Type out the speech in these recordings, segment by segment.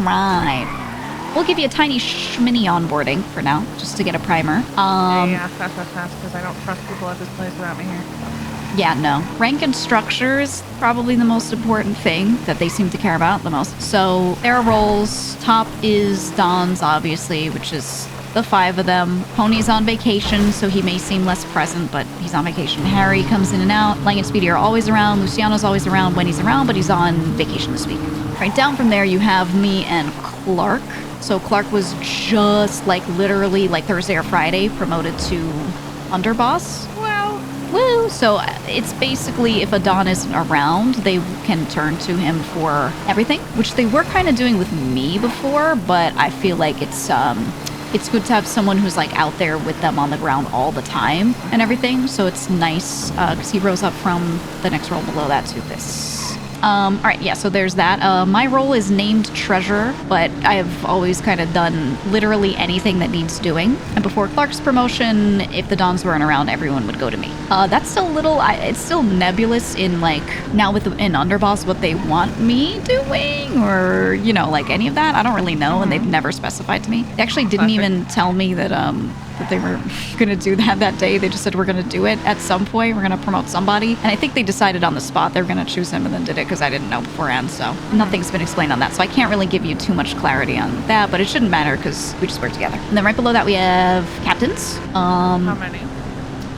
right. We'll give you a tiny mini onboarding for now, just to get a primer. Yeah, fast, because I don't trust people at this place without me here. Yeah, no. Rank and structure is probably the most important thing that they seem to care about the most. So, their roles, top is Don's, obviously, which is the 5 of them. Pony's on vacation, so he may seem less present, but he's on vacation. Harry comes in and out. Lang and Speedy are always around. Luciano's always around when he's around, but he's on vacation this week. Right down from there, you have me and Clark. So Clark was just literally Thursday or Friday promoted to underboss. Well, woo! So it's basically if Adon isn't around, they can turn to him for everything, which they were kind of doing with me before, but I feel like it's good to have someone who's out there with them on the ground all the time and everything. So it's nice because he rose up from the next role below that to this. All right, yeah, so there's that. My role is named treasurer, but I have always kind of done literally anything that needs doing. And before Clark's promotion, if the Dons weren't around, everyone would go to me. That's still a little, it's still nebulous in now with an underboss what they want me doing or, any of that. I don't really know, and they've never specified to me. They actually didn't even tell me that they were going to do that day. They just said, we're going to do it at some point. We're going to promote somebody. And I think they decided on the spot they were going to choose him and then did it because I didn't know beforehand. So nothing's been explained on that. So I can't really give you too much clarity on that, but it shouldn't matter because we just work together. And then right below that, we have captains. How many?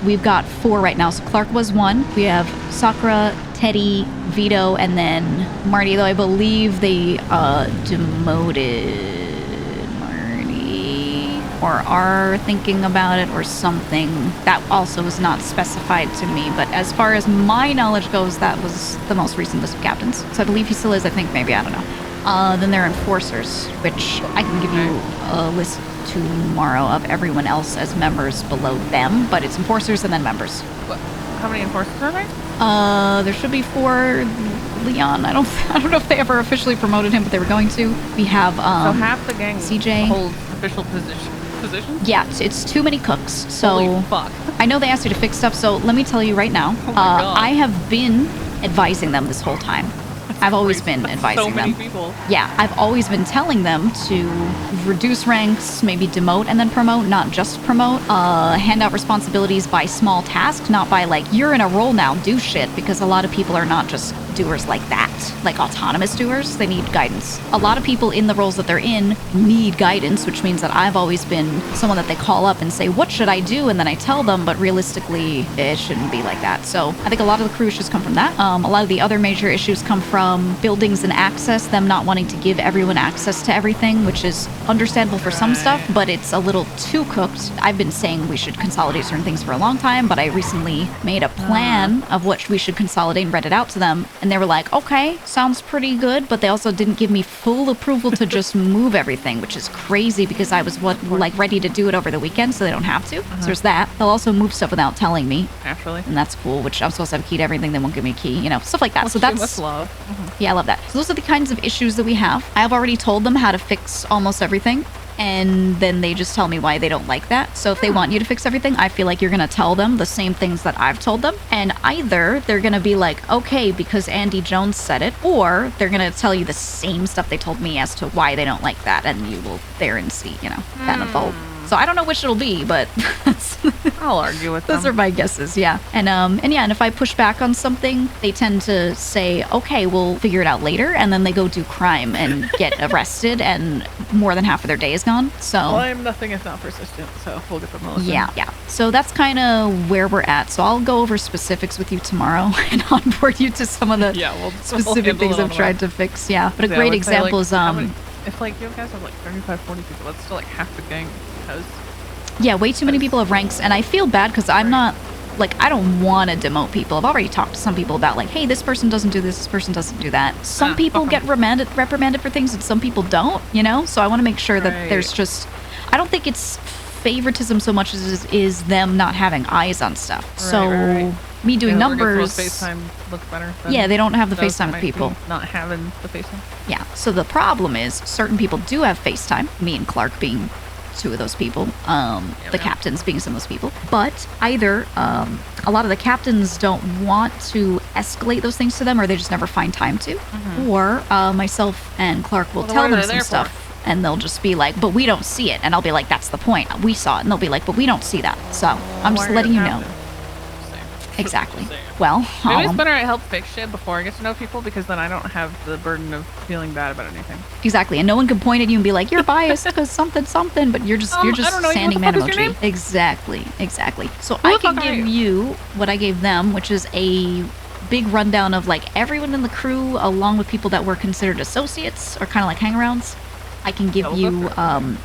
We've got 4 right now. So Clark was 1. We have Sakura, Teddy, Vito, and then Marty, though I believe they demoted or are thinking about it or something. That also was not specified to me, but as far as my knowledge goes, that was the most recent list of captains. So I believe he still is, I think, maybe, I don't know. Then there are enforcers, which I can give you a list tomorrow of everyone else as members below them, but it's enforcers and then members. How many enforcers are there? There should be 4. Leon, I don't know if they ever officially promoted him, but they were going to. We have so half the gang CJ hold official position. Yeah, it's too many cooks. So holy fuck. I know they asked you to fix stuff, so let me tell you right now. Oh my God. I have been advising them this whole time. I've always been advising them. So many people. Yeah, I've always been telling them to reduce ranks, maybe demote and then promote, not just promote. Hand out responsibilities by small tasks, not by you're in a role now, do shit, because a lot of people are not just doers like that, autonomous doers. They need guidance. A lot of people in the roles that they're in need guidance, which means that I've always been someone that they call up and say, what should I do? And then I tell them, but realistically, it shouldn't be like that. So I think a lot of the crew issues come from that. A lot of the other major issues come from buildings and access, them not wanting to give everyone access to everything, which is understandable for some stuff, but it's a little too cooked. I've been saying we should consolidate certain things for a long time, but I recently made a plan of what we should consolidate and read it out to them. And they were like, okay, sounds pretty good, but they also didn't give me full approval to just move everything, which is crazy because I was ready to do it over the weekend so they don't have to. So there's that. They'll also move stuff without telling me. Naturally. And that's cool, which I'm supposed to have a key to everything. They won't give me a key, stuff like that. Well, so that's must love. Yeah, I love that. So those are the kinds of issues that we have. I have already told them how to fix almost everything. And then they just tell me why they don't like that. So if they want you to fix everything, I feel like you're going to tell them the same things that I've told them. And either they're going to be like, okay, because Andy Jones said it, or they're going to tell you the same stuff they told me as to why they don't like that. And you will there and see, that unfold. So I don't know which it'll be, but I'll argue with them. Those are my guesses, yeah. And if I push back on something, they tend to say, okay, we'll figure it out later, and then they go do crime and get arrested, and more than half of their day is gone. So well, I'm nothing if not persistent, so we'll get them a listen. Yeah. So that's kind of where we're at. So I'll go over specifics with you tomorrow and onboard you to some of the specific things I've tried to fix. Yeah, but a great example is if you guys have 35, 40 people, that's still half the gang. Yeah, way too many people have ranks, and I feel bad because I'm not, I don't want to demote people. I've already talked to some people about, hey, this person doesn't do this person doesn't do that. Some people get reprimanded for things, and some people don't, So I want to make sure that there's just, I don't think it's favoritism so much as is them not having eyes on stuff. So me doing numbers. FaceTime look better. Yeah, they don't have the FaceTime with people. Not having the FaceTime. Yeah, so the problem is certain people do have FaceTime, me and Clark being 2 of those people, the captains being some of those people, but either a a lot of the captains don't want to escalate those things to them, or they just never find time to. Or myself and Clark will Well, then tell what are them they some there stuff. for? And they'll just be like, but we don't see it. And I'll be like, that's the point. We saw it. And they'll be like, but we don't see that. So I'm just Why are letting you know. captain? Same. Exactly. Same. Well, Maybe it's better I help fix shit before I get to know people, because then I don't have the burden of feeling bad about anything. exactly. And no one can point at you and be like, you're biased because something, something, but you're just I don't know, standing what man the fuck is your emoji. Exactly. Exactly. So Who I the can fuck are give you? you what I gave them, which is a big rundown of like everyone in the crew, along with people that were considered associates or kind of like hangarounds. I can give Yeah, we'll go you through everything.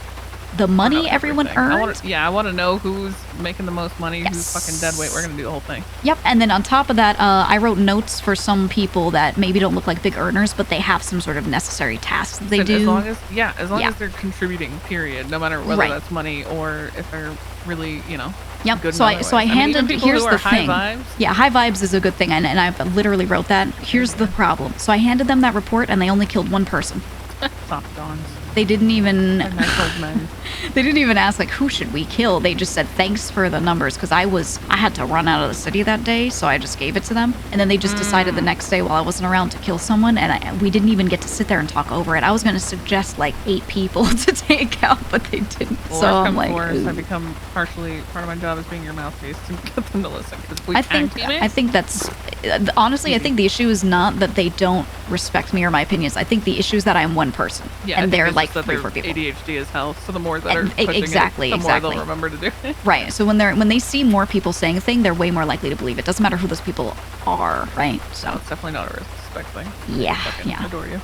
the money Not everyone everything. earned. I want to know who's making the most money, who's Yes. fucking dead weight. We're gonna do the whole thing. Yep, and then on top of that, I wrote notes for some people that maybe don't look like big earners, but they have some sort of necessary tasks that they And do. as long as Yeah. as they're contributing, period, no matter whether Right. that's money or if they're really, Yep. good. So in other I ways. mean, handed. even people Here's who the are high thing. vibes. Yeah, high vibes is a good thing, and I've literally wrote that. Here's the problem. So I handed them that report, and they only killed one person. Soft dawns. They didn't even. They're nice old men. They didn't even ask like who should we kill. They just said thanks for the numbers because I had to run out of the city that day, so I just gave it to them. And then they just decided the next day while I wasn't around to kill someone, and we didn't even get to sit there and talk over it. I was going to suggest like 8 people to take out, but they didn't. Well, so worst I'm comes like, to worst, I ooh. become partially part of my job is being your mouthpiece to get them to listen. Because we I think that's honestly I think the issue is not that they don't respect me or my opinions. I think the issue is that I'm one person, Yeah, I and think they're it's like just that 3-4 people. ADHD is hell. So the more that are And- pushing exactly, it, the more exactly. they'll remember to do it. Right. So when they see more people saying a thing, they're way more likely to believe it. Doesn't matter who those people are, right? So So it's definitely not a respect thing. yeah, Fucking yeah. adore you.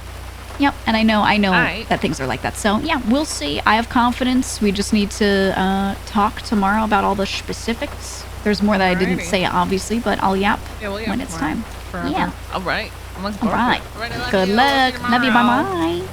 Yep. And I know Alright. that things are like that. So yeah, we'll see. I have confidence. We just need to talk tomorrow about all the specifics. There's more that I didn't Alrighty. say, obviously, but I'll yap Yeah, well, yeah, when it's tomorrow. time. Forever. Yeah. All right. I'm looking All forward to right. it. All right, I love Good you. I'll see luck. Love you. tomorrow. Bye bye.